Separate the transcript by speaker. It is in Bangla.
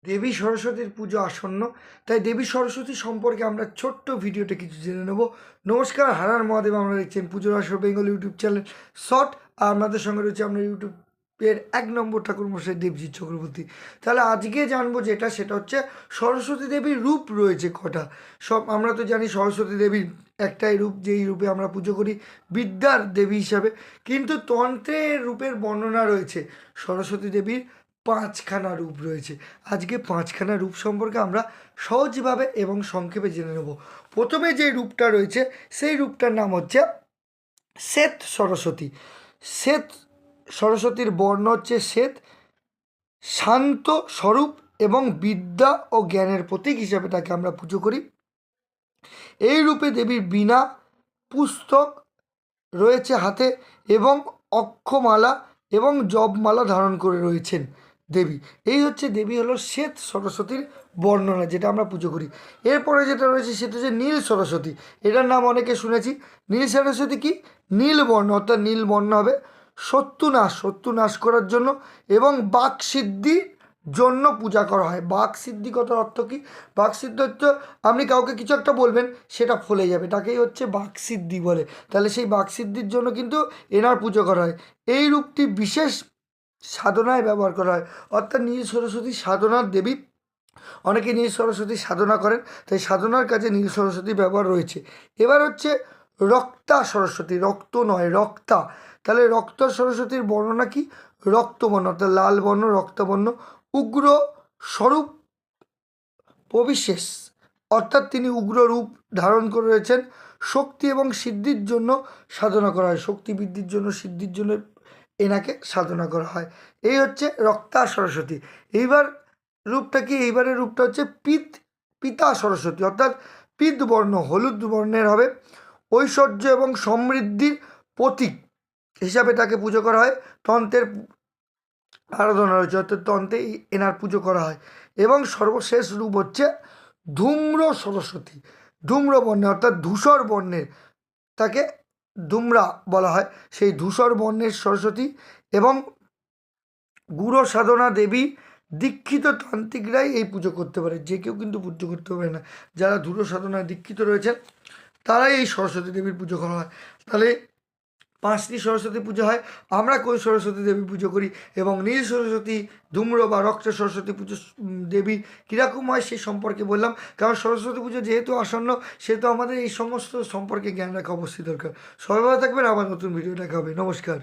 Speaker 1: দেবী সরস্বতীর পুজো আসন্ন, তাই দেবী সরস্বতী সম্পর্কে আমরা ছোট্ট ভিডিওতে কিছু জেনে নেব। নমস্কার, হারার মহাদেব। আমরা দেখছেন পুজোর আসর বেঙ্গল ইউটিউব চ্যানেল শর্ট, আর আপনাদের সঙ্গে রয়েছে আমরা ইউটিউবের 1 নম্বর ঠাকুরমশাই দেবজিৎ চক্রবর্তী। তাহলে আজকে জানবো সেটা হচ্ছে সরস্বতী দেবীর রূপ রয়েছে কটা। আমরা তো জানি সরস্বতী দেবীর একটাই রূপ, যেই রূপে আমরা পুজো করি বিদ্যার দেবী হিসাবে, কিন্তু তন্ত্রের রূপের বর্ণনা রয়েছে সরস্বতী দেবীর 5খানা রূপ রয়েছে। আজকে 5খানা রূপ সম্পর্কে আমরা সহজভাবে এবং সংক্ষেপে জেনে নেব। প্রথমে যে রূপটা রয়েছে সেই রূপটার নাম হচ্ছে শ্বেত সরস্বতী। শ্বেত সরস্বতীর বর্ণ হচ্ছে শ্বেত, শান্ত স্বরূপ এবং বিদ্যা ও জ্ঞানের প্রতীক হিসাবে তাকে আমরা পুজো করি। এই রূপে দেবীর বীণা, পুস্তক রয়েছে হাতে এবং অক্ষমালা এবং জপমালা ধারণ করে রয়েছেন দেবী। এই হচ্ছে দেবী হলো শ্বেত সরস্বতীর বর্ণনা, যেটা আমরা পুজো করি। এরপরে যেটা রয়েছে সেটা হচ্ছে নীল সরস্বতী। এটার নাম অনেকে শুনেছি। নীল সরস্বতী কি? নীল বর্ণ, অর্থাৎ নীল বর্ণ হবে শত্রু নাশ করার জন্য এবং বাকসিদ্ধির জন্য পূজা করা হয়। বাকসিদ্ধি কথার অর্থ কি? বাকসিদ্ধি হচ্ছে আপনি কাউকে কিছু একটা বলবেন, সেটা ফলে যাবে, তাকেই হচ্ছে বাকসিদ্ধি বলে। তাহলে সেই বাকসিদ্ধির জন্য কিন্তু এনার পুজো করা হয়। এই রূপটি বিশেষ সাধনায় ব্যবহার করা হয়, অর্থাৎ নীল সরস্বতী সাধনার দেবী। অনেকে নীল সরস্বতী সাধনা করেন, তাই সাধনার কাজে নীল সরস্বতী ব্যবহার রয়েছে। এবার হচ্ছে রক্তা সরস্বতী, রক্ত নয় রক্তা। তাহলে রক্ত সরস্বতীর বর্ণনা কি? রক্তবর্ণ, অর্থাৎ লাল বর্ণ, রক্তবর্ণ, উগ্র স্বরূপ প্রবিশেষ, অর্থাৎ তিনি উগ্র রূপ ধারণ করে রয়েছেন। শক্তি এবং সিদ্ধির জন্য সাধনা করা হয়, শক্তি বৃদ্ধির জন্য, সিদ্ধির জন্য এনাকে সাধনা করা হয়। এই হচ্ছে রক্তা সরস্বতী। এইবার রূপটা কি? এইবারের রূপটা হচ্ছে পিতা সরস্বতী, অর্থাৎ পিত বর্ণ, হলুদ বর্ণের হবে। ঐশ্বর্য এবং সমৃদ্ধির প্রতীক হিসাবে তাকে পুজো করা হয়। তন্ত্রের আরাধনা রয়েছে, অর্থাৎ তন্ত্রে এনার পুজো করা হয়। এবং সর্বশেষ রূপ হচ্ছে ধূম্র সরস্বতী। ধূম্র বর্ণে, অর্থাৎ ধূসর বর্ণের, তাকে ধূম্রা বলা হয়। সেই ধূসর বর্ণের সরস্বতী এবং গুরু সাধনা দেবী দীক্ষিত তান্ত্রিকরাই এই পুজো করতে পারে, যে কেউ কিন্তু পুজো করতে পারে না। যারা ধূর সাধনায় দীক্ষিত রয়েছেন তারাই এই সরস্বতী দেবীর পুজো করা হয়। তাহলে 5টি সরস্বতী পুজো হয়। আমরা কোন সরস্বতী দেবী পুজো করি এবং নীল সরস্বতী, ধূম্র বা রক্ত সরস্বতী পুজো দেবী কীরকম হয় সে সম্পর্কে বললাম। কারণ সরস্বতী পুজো যেহেতু আসন্ন, সেহেতু আমাদের এই সমস্ত সম্পর্কে জ্ঞান রাখা অবশ্যই দরকার। সবাই ভালো থাকবেন, আবার নতুন ভিডিও দেখা হবে। নমস্কার।